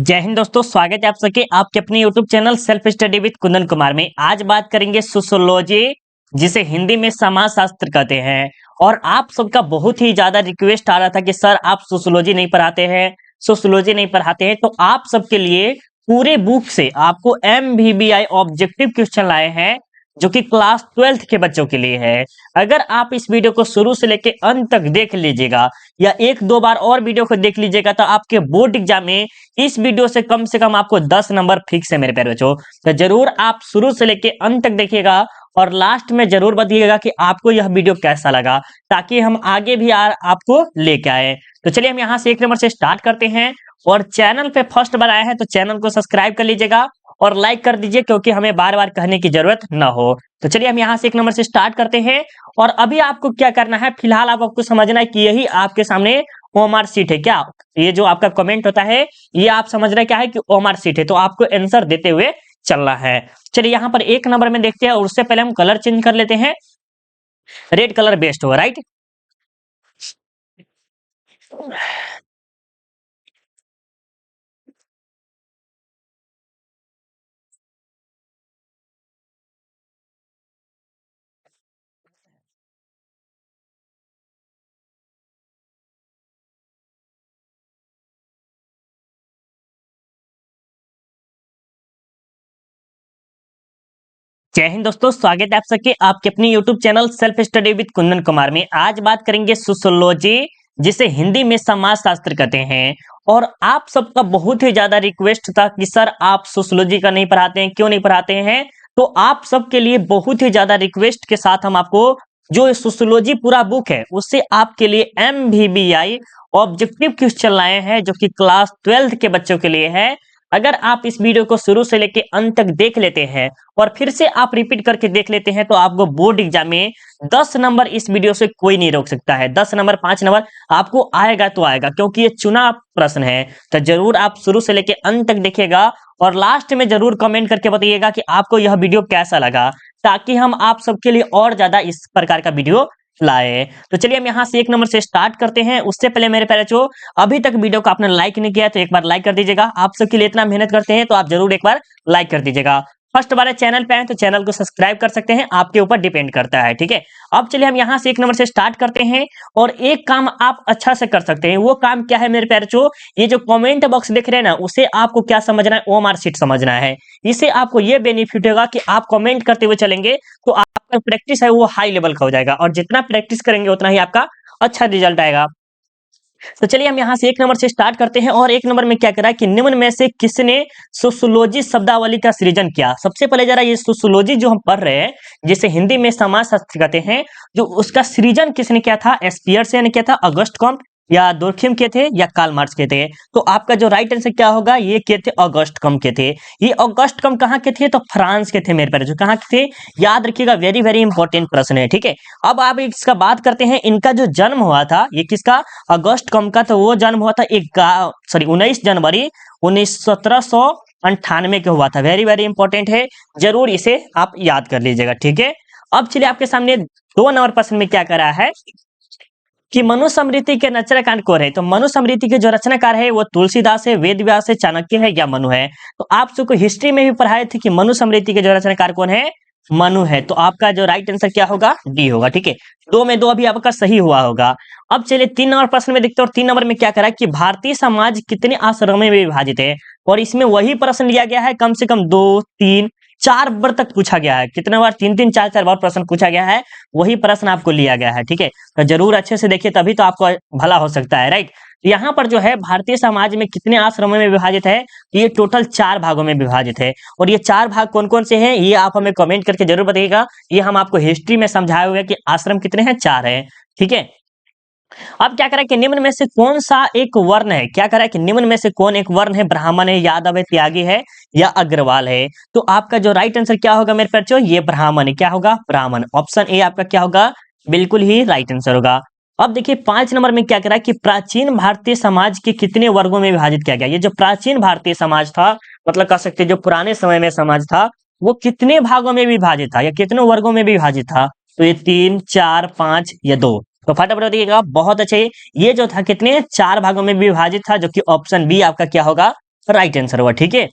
जय हिंद दोस्तों, स्वागत है आप सबके आपके अपने YouTube channel self study with Kundan Kumar में। आज बात करेंगे सोशियोलॉजी, जिसे हिंदी में समाजशास्त्र कहते हैं। और आप सबका बहुत ही ज्यादा रिक्वेस्ट आ रहा था कि सर आप सोशियोलॉजी नहीं पढ़ाते हैं, सोशियोलॉजी नहीं पढ़ाते हैं। तो आप सबके लिए पूरे बुक से आपको MVBI ऑब्जेक्टिव क्वेश्चन लाए हैं, जो कि क्लास 12th के बच्चों के लिए है। अगर आप इस वीडियो को शुरू से लेकर अंत तक देख लीजिएगा या एक दो बार और वीडियो को देख लीजिएगा, तो आपके बोर्ड एग्जाम में इस वीडियो से कम आपको 10 नंबर फिक्स है मेरे प्यारे बच्चों। तो जरूर आप शुरू से लेके अंत तक देखिएगा और लास्ट में जरूर बताइएगा कि आपको यह वीडियो कैसा लगा, ताकि हम आगे भी आपको लेके आए। तो चलिए हम यहाँ से 1 नंबर से स्टार्ट करते हैं। और चैनल पे फर्स्ट बार आए हैं तो चैनल को सब्सक्राइब कर लीजिएगा और लाइक कर दीजिए, क्योंकि हमें बार बार कहने की जरूरत ना हो। तो चलिए हम यहाँ से 1 नंबर से स्टार्ट करते हैं। और अभी आपको क्या करना है, फिलहाल आपको समझना है कि यही आपके सामने ओमार सीट है। क्या ये जो आपका कमेंट होता है, ये आप समझ रहे क्या है कि ओमार सीट है, तो आपको आंसर देते हुए चलना है। चलिए यहाँ पर 1 नंबर में देखते हैं, और उससे पहले हम कलर चेंज कर लेते हैं। रेड कलर बेस्ट होगा, राइट। जय हिंद दोस्तों, स्वागत है आप सबके आपके अपने YouTube channel self study with Kundan Kumar में। आज बात करेंगे सोशियोलॉजी, जिसे हिंदी में समाजशास्त्र कहते हैं। और आप सबका बहुत ही ज्यादा रिक्वेस्ट था कि सर आप सोशियोलॉजी का नहीं पढ़ाते हैं, क्यों नहीं पढ़ाते हैं। तो आप सबके लिए बहुत ही ज्यादा रिक्वेस्ट के साथ हम आपको जो सोशियोलॉजी पूरा बुक है, उससे आपके लिए MVBI ऑब्जेक्टिव क्वेश्चन लाए हैं, जो कि क्लास 12th के बच्चों के लिए है। अगर आप इस वीडियो को शुरू से लेकर अंत तक देख लेते हैं और फिर से आप रिपीट करके देख लेते हैं, तो आपको बोर्ड एग्जाम में 10 नंबर इस वीडियो से कोई नहीं रोक सकता है। 10 नंबर 5 नंबर आपको आएगा तो आएगा, क्योंकि ये चुना प्रश्न है। तो जरूर आप शुरू से लेकर अंत तक देखिएगा और लास्ट में जरूर कमेंट करके बताइएगा कि आपको यह वीडियो कैसा लगा, ताकि हम आप सबके लिए और ज्यादा इस प्रकार का वीडियो लाए। तो चलिए हम यहाँ से 1 नंबर से स्टार्ट करते हैं। उससे पहले मेरे प्यारे बच्चों, अभी तक वीडियो को आपने लाइक नहीं किया तो एक बार लाइक कर दीजिएगा। आप सबके लिए इतना मेहनत करते हैं, तो आप जरूर एक बार लाइक कर दीजिएगा। फर्स्ट बार चैनल पे आए तो चैनल को सब्सक्राइब कर सकते हैं, आपके ऊपर डिपेंड करता है, ठीक है। अब चलिए हम यहाँ से 1 नंबर से स्टार्ट करते हैं। और एक काम आप अच्छा से कर सकते हैं, वो काम क्या है मेरे प्यारे बच्चों, ये जो कमेंट बॉक्स दिख रहे हैं ना, उसे आपको क्या समझना है, ओमार सीट समझना है। इससे आपको ये बेनिफिट होगा कि आप कमेंट करते हुए चलेंगे तो आपका प्रैक्टिस है वो हाई लेवल का हो जाएगा, और जितना प्रैक्टिस करेंगे उतना ही आपका अच्छा रिजल्ट आएगा। तो चलिए हम यहाँ से 1 नंबर से स्टार्ट करते हैं। और 1 नंबर में क्या करा है कि निम्न में से किसने सोशियोलॉजी शब्दावली का सृजन किया। सबसे पहले जरा ये सोशियोलॉजी जो हम पढ़ रहे हैं, जिसे हिंदी में समाजशास्त्र कहते हैं, जो उसका सृजन किसने किया था, स्पियरसन ने किया था, अगस्ट कॉम्ट या दुर्खिम के थे या कार्ल मार्क्स के थे। तो आपका जो राइट आंसर क्या होगा, ये के थे अगस्ट कॉम्ट के थे। ये अगस्ट कॉम्ट कहाँ के थे, तो फ्रांस के थे मेरे प्यारे, जो कहाँ के थे याद रखिएगा, वेरी वेरी इंपॉर्टेंट प्रश्न है, ठीक है। अब आप इसका बात करते हैं, इनका जो जन्म हुआ था, ये किसका, अगस्ट कॉम्ट का। तो वो जन्म हुआ था 19 जनवरी 1798 के हुआ था। वेरी वेरी इंपॉर्टेंट है, जरूर इसे आप याद कर लीजिएगा, ठीक है। अब चलिए आपके सामने 2 नंबर प्रश्न में क्या करा है कि मनुस्मृति के रचनाकार कौन है। तो मनुस्मृति के जो रचनाकार है वो तुलसीदास है, वेद व्यास है, चाणक्य है या मनु है। तो आप सबको हिस्ट्री में भी पढ़ाए थे कि मनुस्मृति के जो रचनाकार कौन है, मनु है। तो आपका जो राइट आंसर क्या होगा, डी होगा, ठीक है। 2 में 2 अभी आपका सही हुआ होगा। अब चलिए 3 नंबर प्रश्न में देखते हैं। और 3 नंबर में क्या करा कि भारतीय समाज कितने आश्रमों में विभाजित है। और इसमें वही प्रश्न लिया गया है, कम से कम 2 3 4 बार तक पूछा गया है। कितने बार, 3 3 4 4 बार प्रश्न पूछा गया है, वही प्रश्न आपको लिया गया है, ठीक है। तो जरूर अच्छे से देखिए, तभी तो आपको भला हो सकता है, राइट। यहाँ पर जो है भारतीय समाज में कितने आश्रमों में विभाजित है, ये टोटल 4 भागों में विभाजित है। और ये 4 भाग कौन कौन से हैं, ये आप हमें कमेंट करके जरूर बताइएगा। ये हम आपको हिस्ट्री में समझाए हुए कि आश्रम कितने हैं, 4 है, ठीक है। अब क्या करा कि निम्न में से कौन सा एक वर्ण है, क्या करा कि निम्न में से कौन एक वर्ण है, ब्राह्मण है, यादव है, त्यागी है या अग्रवाल है। तो आपका जो राइट आंसर क्या होगा मेरे बच्चों, ये ब्राह्मण है। क्या होगा, ब्राह्मण। ऑप्शन ए आपका क्या होगा, बिल्कुल ही राइट आंसर होगा। अब देखिए 5 नंबर में क्या करा कि प्राचीन भारतीय समाज के कितने वर्गों में विभाजित किया गया। ये जो प्राचीन भारतीय समाज था, मतलब कह सकते जो पुराने समय में समाज था, वो कितने भागों में विभाजित था या कितने वर्गों में विभाजित था। तो ये 3 4 5 या 2। तो फटाफट बताइएगा, बहुत अच्छे। ये जो था कितने, 4 भागों में विभाजित था, जो कि ऑप्शन बी आपका क्या होगा, राइट आंसर हुआ। ठीक है,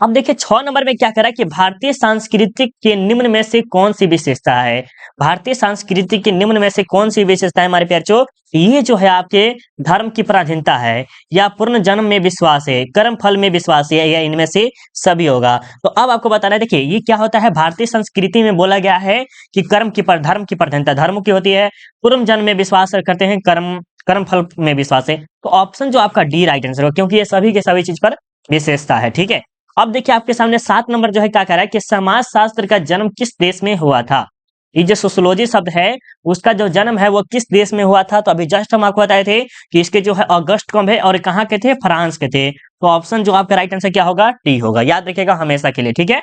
अब देखिए 6 नंबर में क्या कह रहा है कि भारतीय सांस्कृतिक के निम्न में से कौन सी विशेषता है। भारतीय संस्कृति के निम्न में से कौन सी विशेषता है हमारे प्यारे, ये जो है आपके धर्म की पराधीनता है, या पूर्ण जन्म में विश्वास है, कर्म फल में विश्वास है, या इनमें से सभी होगा। तो अब आपको बताना है, देखिए ये क्या होता है, भारतीय संस्कृति में बोला गया है कि धर्म की पराधीनता धर्म की होती है, पूर्व जन्म में विश्वास करते हैं, कर्म कर्म फल में विश्वास है। तो ऑप्शन जो आपका डी राइट आंसर होगा, क्योंकि ये सभी के सभी चीज पर विशेषता है। ठीक है, अब देखिए आपके सामने 7 नंबर जो है क्या कह रहा है कि समाज शास्त्र का जन्म किस देश में हुआ था। ये जो सोशियोलॉजी शब्द है उसका जो जन्म है वो किस देश में हुआ था। तो अभी जस्ट हम आपको बताए थे कि इसके जो है अगस्त कब है और कहाँ के थे, फ्रांस के थे। तो ऑप्शन जो आपका राइट आंसर क्या होगा, टी होगा, याद रखिएगा हमेशा के लिए। ठीक है,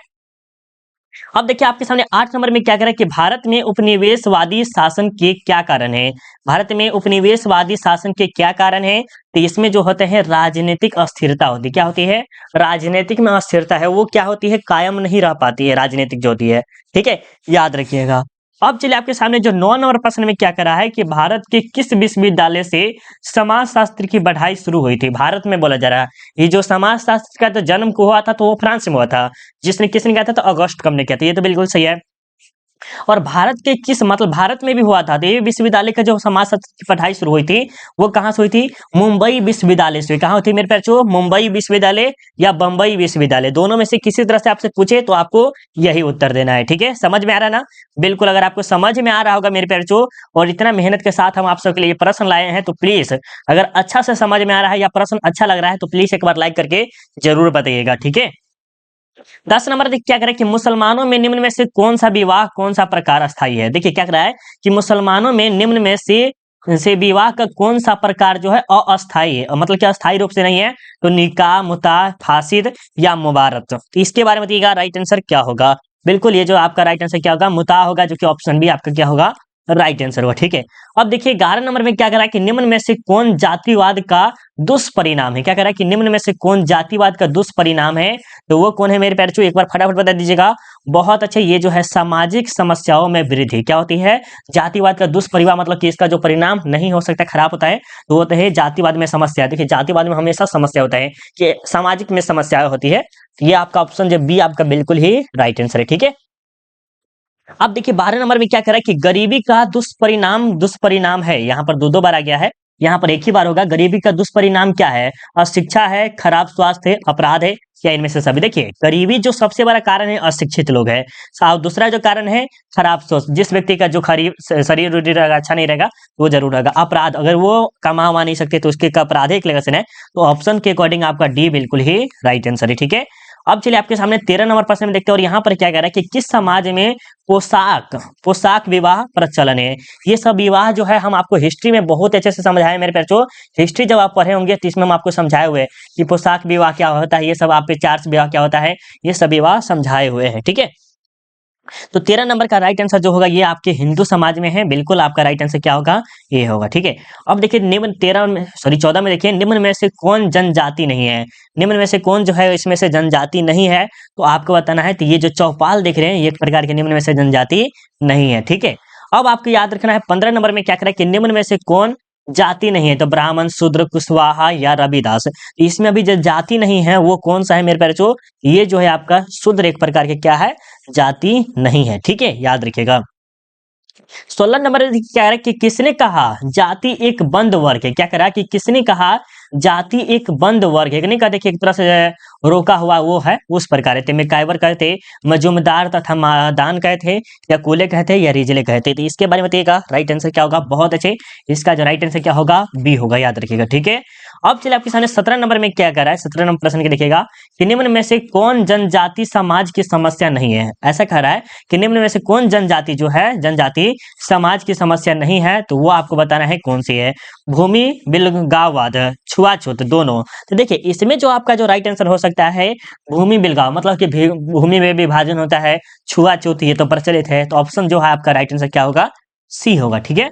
अब देखिए आपके सामने 8 नंबर में क्या कह रहा है कि भारत में उपनिवेशवादी शासन के क्या कारण है। भारत में उपनिवेशवादी शासन के क्या कारण है। तो इसमें जो होते हैं राजनीतिक अस्थिरता होती है। क्या होती है, राजनीतिक में अस्थिरता है वो क्या होती है, कायम नहीं रह पाती है राजनीतिक जो होती है। ठीक है, याद रखिएगा। अब चलिए आपके सामने जो 9 नंबर प्रश्न में क्या करा है कि भारत के किस विश्वविद्यालय से समाज शास्त्र की पढ़ाई शुरू हुई थी। भारत में बोला जा रहा है ये जो समाज शास्त्र का जो जन्म को हुआ था तो वो फ्रांस में हुआ था। जिसने किसने किया था, तो अगस्त कब ने किया था। ये तो बिल्कुल सही है। और भारत के किस मतलब भारत में भी हुआ था। तो ये विश्वविद्यालय का जो समाजशास्त्र की पढ़ाई शुरू हुई थी वो कहाँ से हुई थी, मुंबई विश्वविद्यालय से। कहाँ हुई थी मेरे बच्चों, मुंबई विश्वविद्यालय या बम्बई विश्वविद्यालय, दोनों में से किसी तरह से आपसे पूछे तो आपको यही उत्तर देना है। ठीक है, समझ में आ रहा है ना। बिल्कुल, अगर आपको समझ में आ रहा होगा मेरे बच्चों और इतना मेहनत के साथ हम आप सबके लिए प्रश्न लाए हैं, तो प्लीज अगर अच्छा से समझ में आ रहा है या प्रश्न अच्छा लग रहा है तो प्लीज एक बार लाइक करके जरूर बताइएगा। ठीक है, 10 नंबर देखिए क्या करें कि मुसलमानों में निम्न में से कौन सा विवाह कौन सा प्रकार अस्थाई है। देखिए क्या कर रहा है कि मुसलमानों में निम्न में से विवाह का कौन सा प्रकार जो है अस्थाई है, मतलब क्या अस्थाई रूप से नहीं है। तो निकाह, मुता, फासिद या मुबारक। तो इसके बारे में बताइएगा राइट आंसर क्या होगा। बिल्कुल, ये जो आपका राइट आंसर क्या होगा, मुता होगा, जो कि ऑप्शन बी आपका क्या होगा, राइट आंसर होगा। ठीक है, अब देखिए 11 नंबर में क्या कह रहा है कि निम्न में से कौन जातिवाद का दुष्परिणाम है। क्या कह रहा है कि निम्न में से कौन जातिवाद का दुष्परिणाम है। तो वो कौन है मेरे प्यारे बच्चों, एक बार फटाफट बता दीजिएगा। बहुत अच्छे, ये जो है सामाजिक समस्याओं में वृद्धि। क्या होती है, जातिवाद का दुष्परिणाम मतलब कि इसका जो परिणाम नहीं हो सकता, खराब होता है, तो वो होता है जातिवाद में समस्या। देखिए जातिवाद में हमेशा समस्या होता है कि सामाजिक में समस्या होती है। तो ये आपका ऑप्शन जो बी आपका बिल्कुल ही राइट आंसर है। ठीक है, अब देखिए 12 नंबर में क्या कह रहा है कि गरीबी का दुष्परिणाम दुष्परिणाम है। यहाँ पर दो दो बार आ गया है, यहाँ पर एक ही बार होगा। गरीबी का दुष्परिणाम क्या है, अशिक्षा है, खराब स्वास्थ्य है, अपराध है, या इनमें से सभी। देखिए गरीबी जो सबसे बड़ा कारण है, अशिक्षित लोग है। और दूसरा जो कारण है खराब स्वास्थ्य, जिस व्यक्ति का जो शरीर रहेगा अच्छा नहीं रहेगा वो जरूर रहेगा। अपराध, अगर वो कमा नहीं सकते तो उसके अपराध एक लेगा से है। तो ऑप्शन के अकॉर्डिंग आपका डी बिल्कुल ही राइट आंसर है। ठीक है, अब चलिए आपके सामने 13 नंबर प्रश्न में देखते हैं, और यहाँ पर क्या कह रहा है कि किस समाज में पोशाक पोशाक विवाह प्रचलन है। ये सब विवाह जो है हम आपको हिस्ट्री में बहुत अच्छे से समझाए मेरे बच्चों। हिस्ट्री जब आप पढ़े होंगे तो इसमें हम आपको समझाए हुए हैं कि पोशाक विवाह क्या होता है, ये सब आप पे चार्ज विवाह क्या होता है, ये सब विवाह समझाए हुए हैं। ठीक है, तो 13 नंबर का राइट आंसर जो होगा ये आपके हिंदू समाज में है। बिल्कुल आपका राइट आंसर क्या होगा, ये होगा। ठीक है, अब देखिए निम्न 14 में देखिए निम्न में से कौन जनजाति नहीं है। निम्न में से कौन जो है इसमें से जनजाति नहीं है, तो आपको बताना है। तो ये जो चौपाल देख रहे हैं ये एक प्रकार के निम्न में से जनजाति नहीं है। ठीक है, अब आपको याद रखना है 15 नंबर में क्या करें कि निम्न में से कौन जाति नहीं है। तो ब्राह्मण, शूद्र, कुशवाहा या रविदास। तो इसमें अभी जो जाति नहीं है वो कौन सा है मेरे प्यारे बच्चों, ये जो है आपका शूद्र एक प्रकार के क्या है, जाति नहीं है। ठीक है, याद रखिएगा। 16 नंबर क्या कह रहा है कि किसने कहा जाति एक बंद वर्ग है। क्या कह रहा है कि किसने कहा जाति एक बंद वर्ग है। नहीं कहा, देखिए एक तरह से रोका हुआ वो है उस प्रकार थे। मैकाइवर कहते, मजूमदार तथा मादान कहते, या कूले कहते, या रिजले कहते। तो इसके बारे में बताइएगा राइट आंसर क्या होगा। बहुत अच्छे, इसका जो राइट आंसर क्या होगा, बी होगा, याद रखिएगा। ठीक है, अब चलिए आपके सामने 17 नंबर में क्या कर रहा है। 17 नंबर प्रश्न के देखिएगा कि निम्न में से कौन जनजाति समाज की समस्या नहीं है। ऐसा कह रहा है कि निम्न में से कौन जनजाति जो है, जनजाति समाज की समस्या नहीं है। तो वो आपको बताना है कौन सी है। भूमि बिलगाववाद, छुआछूत, दोनों। तो देखिए इसमें जो आपका जो राइट आंसर हो सकता है भूमि बिलगाव, मतलब कि भूमि में विभाजन होता है, छुआछूत ये तो प्रचलित है। तो ऑप्शन जो है आपका राइट आंसर क्या होगा, सी होगा। ठीक है,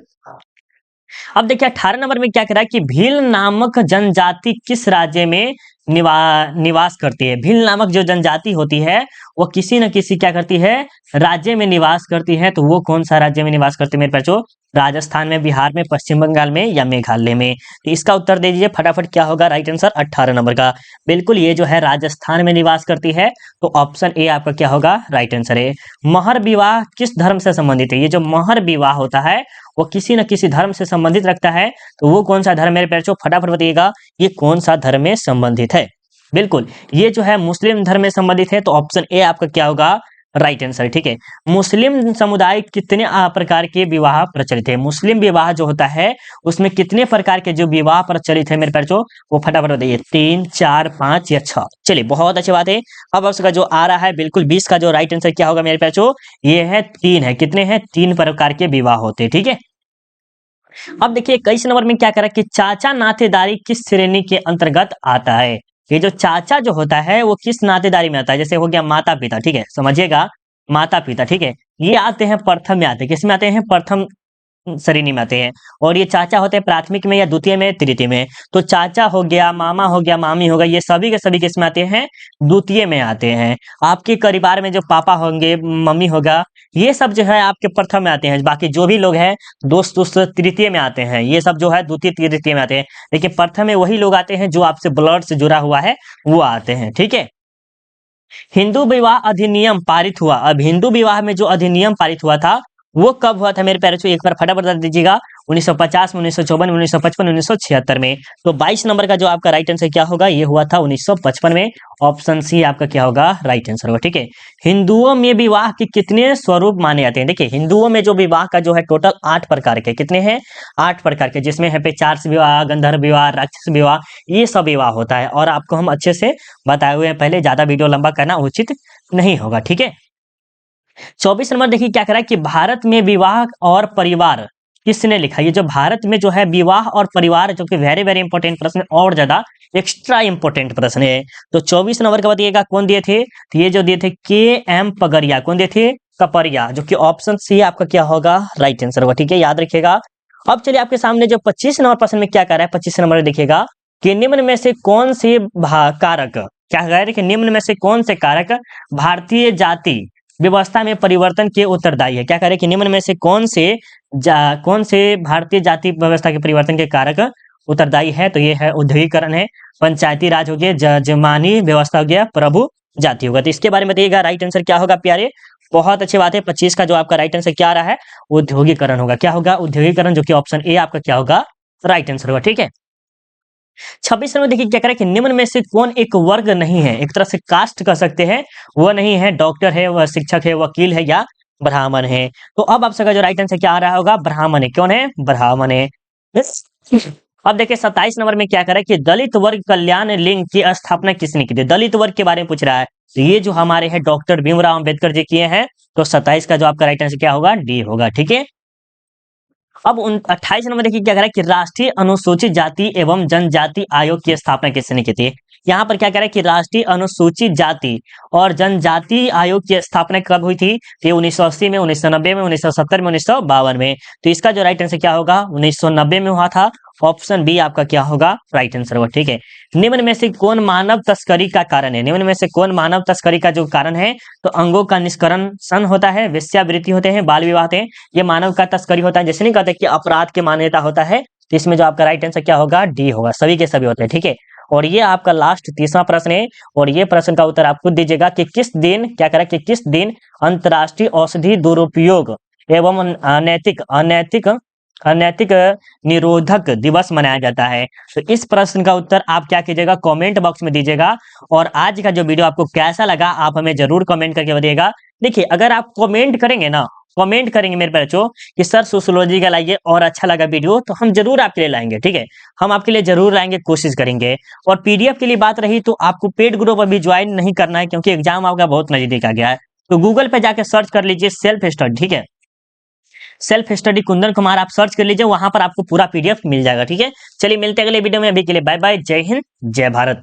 अब देखिए 18 नंबर में क्या कह रहा है कि भील नामक जनजाति किस राज्य में निवास करती है। भील नामक जो जनजाति होती है वो किसी न किसी क्या करती है, राज्य में निवास करती है। तो वो कौन सा राज्य में निवास करती है मेरे बच्चों? राजस्थान में, बिहार में, पश्चिम बंगाल में या मेघालय में। तो इसका उत्तर दे दीजिए फटाफट, क्या होगा राइट आंसर 18 नंबर का। बिल्कुल, ये जो है राजस्थान में निवास करती है। तो ऑप्शन ए आपका क्या होगा, राइट आंसर है। महर विवाह किस धर्म से संबंधित है? ये जो महर विवाह होता है वो किसी न किसी धर्म से संबंधित रखता है। तो वो कौन सा धर्म मेरे बच्चों, फटाफट बताइएगा, ये कौन सा धर्म में संबंधित है? बिल्कुल, ये जो है मुस्लिम धर्म में संबंधित है। तो ऑप्शन ए आपका क्या होगा, राइट आंसर। ठीक है, मुस्लिम समुदाय कितने प्रकार के विवाह प्रचलित है? मुस्लिम विवाह जो होता है उसमें कितने प्रकार के जो विवाह प्रचलित है मेरे बच्चों, वो फटाफट बताइए, 3, 4, 5 या 6? चलिए, बहुत अच्छी बात है। अब उसका जो आ रहा है बिल्कुल 20 का जो राइट आंसर क्या होगा मेरे बच्चों, ये है 3 है। कितने हैं? 3 प्रकार के विवाह होते हैं। ठीक है, अब देखिए 21 नंबर में क्या करा कि चाचा नातेदारी किस श्रेणी के अंतर्गत आता है? ये जो चाचा जो होता है वो किस नातेदारी में आता है? जैसे हो गया माता पिता, ठीक है, समझिएगा, माता पिता, ठीक है, ये आते हैं प्रथम में, आते हैं किस में आते हैं? प्रथम श्रेणी में आते हैं। और ये चाचा होते हैं प्राथमिक में या द्वितीय में, तृतीय में। तो चाचा हो गया, मामा हो गया, मामी हो गया, ये सभी के सभी किस में आते हैं? द्वितीय में आते हैं। आपके परिवार में जो पापा होंगे, मम्मी होगा, ये सब जो है आपके प्रथम में आते हैं। बाकी जो भी लोग हैं, दोस्त दोस्त तृतीय में आते हैं। ये सब जो है द्वितीय तृतीय में आते हैं। लेकिन प्रथम में वही लोग आते हैं जो आपसे ब्लड से जुड़ा हुआ है, वो आते हैं। ठीक है, हिंदू विवाह अधिनियम पारित हुआ। अब हिंदू विवाह में जो अधिनियम पारित हुआ था वो कब हुआ था मेरे प्यारे बच्चों, एक बार फटाफट बता दीजिएगा। 1950 में, 1954 में, 1955, 1976 में। तो 22 नंबर का जो आपका राइट आंसर क्या होगा, ये हुआ था 1955 में। ऑप्शन सी आपका क्या होगा, राइट आंसर होगा। ठीक है, हिंदुओं में विवाह के कितने स्वरूप माने जाते हैं? देखिए, हिंदुओं में जो विवाह का जो है टोटल 8 प्रकार के, कितने हैं? 8 प्रकार के, जिसमें है पे चार्स विवाह, गंधर्व विवाह, राक्षस विवाह, ये सब विवाह होता है। और आपको हम अच्छे से बताए हुए हैं पहले, ज्यादा वीडियो लंबा करना उचित नहीं होगा। ठीक है, 24 नंबर देखिए क्या करा कि भारत में विवाह और परिवार किसने लिखा? ये जो भारत में जो है विवाह और परिवार, जो कि वेरी वेरी इंपॉर्टेंट प्रश्न, और ज्यादा एक्स्ट्रा इंपॉर्टेंट प्रश्न है। तो 24 नंबर का बताइएगा कौन दिए थे? तो ये जो दिए थे KM पगरिया, कौन दिए थे? कपरिया, जो कि ऑप्शन सी आपका क्या होगा, राइट आंसर होगा। ठीक है, याद रखिएगा। अब चलिए आपके सामने जो 25 नंबर प्रश्न में क्या कर रहा है, 25 नंबर देखिएगा कि निम्न में से कौन से कारक, क्या कह रहा है कि निम्न में से कौन से कारक भारतीय जाति व्यवस्था में परिवर्तन के उत्तरदायी है? क्या कह रहे हैं कि निम्न में से कौन से भारतीय जाति व्यवस्था के परिवर्तन के कारक उत्तरदायी है? तो ये है औद्योगिकरण है, पंचायती राज हो गया, जजमानी व्यवस्था हो गया, प्रभु जाति होगा। तो इसके बारे में बताइएगा राइट आंसर क्या होगा प्यारे। बहुत अच्छी बात है, 25 का जो आपका राइट आंसर क्या आ रहा है, औद्योगिकरण होगा। क्या होगा? औद्योगिकरण, जो कि ऑप्शन ए आपका क्या होगा, राइट आंसर होगा। ठीक है, 26 में देखिए क्या करें कि निम्न में से कौन एक वर्ग नहीं है, एक तरह से कास्ट कह सकते हैं, वो नहीं है? डॉक्टर है, वह शिक्षक है, वकील है, या ब्राह्मण है? तो अब आप सबका जो राइट आंसर क्या आ रहा होगा, ब्राह्मण है। कौन है? ब्राह्मण है। अब देखिए 27 नंबर में क्या करें कि दलित वर्ग कल्याण लिंग की स्थापना किसने की थी? दलित वर्ग के बारे में पूछ रहा है। तो ये जो हमारे हैं डॉक्टर भीमराव अंबेडकर जी किए हैं। तो 27 का जो आपका राइट आंसर क्या होगा, डी होगा। ठीक है, अब 28 नंबर देखिए क्या कह रहा है कि राष्ट्रीय अनुसूचित जाति एवं जनजाति आयोग की स्थापना किसने की थी? यहाँ पर क्या कह रहा है कि राष्ट्रीय अनुसूचित जाति और जनजाति आयोग की स्थापना कब हुई थी? तो 1980 में, 1990 में, 1970 में, 1952 में। तो इसका जो राइट आंसर क्या होगा, 1990 में हुआ था। ऑप्शन बी आपका क्या होगा, राइट आंसर होगा। ठीक है, निम्न में से कौन मानव तस्करी का कारण है? निम्न में से कौन मानव तस्करी का जो कारण है? तो अंगों का निष्करण होता है, वेश्यावृत्ति होते हैं, बाल विवाह होते हैं, ये मानव का तस्करी होता है। जैसे नहीं कहते कि अपराध की मान्यता होता है, तो इसमें जो आपका राइट आंसर क्या होगा, डी होगा। सभी के सभी होते हैं। ठीक है, और ये आपका लास्ट 30वां प्रश्न है, और ये प्रश्न का उत्तर आप खुद दीजिएगा कि किस दिन, क्या करें कि किस दिन अंतर्राष्ट्रीय औषधि दुरुपयोग एवं अनैतिक निरोधक दिवस मनाया जाता है। तो इस प्रश्न का उत्तर आप क्या कीजिएगा, कमेंट बॉक्स में दीजिएगा। और आज का जो वीडियो आपको कैसा लगा, आप हमें जरूर कमेंट करके बताइएगा। देखिए, अगर आप कमेंट करेंगे ना, कमेंट करेंगे मेरे बच्चों कि सर सोशियोलॉजी का लाइए और अच्छा लगा वीडियो, तो हम जरूर आपके लिए लाएंगे। ठीक है, हम आपके लिए जरूर लाएंगे, कोशिश करेंगे। और पीडीएफ के लिए बात रही, तो आपको पेड ग्रुप अभी ज्वाइन नहीं करना है, क्योंकि एग्जाम आपका बहुत नजदीक आ गया है। तो गूगल पे जाके सर्च कर लीजिए सेल्फ स्टडी। ठीक है, सेल्फ स्टडी कुंदन कुमार आप सर्च कर लीजिए, वहां पर आपको पूरा पीडीएफ मिल जाएगा। ठीक है, चलिए मिलते हैं अगले वीडियो में। अभी के लिए बाय बाय, जय हिंद, जय भारत।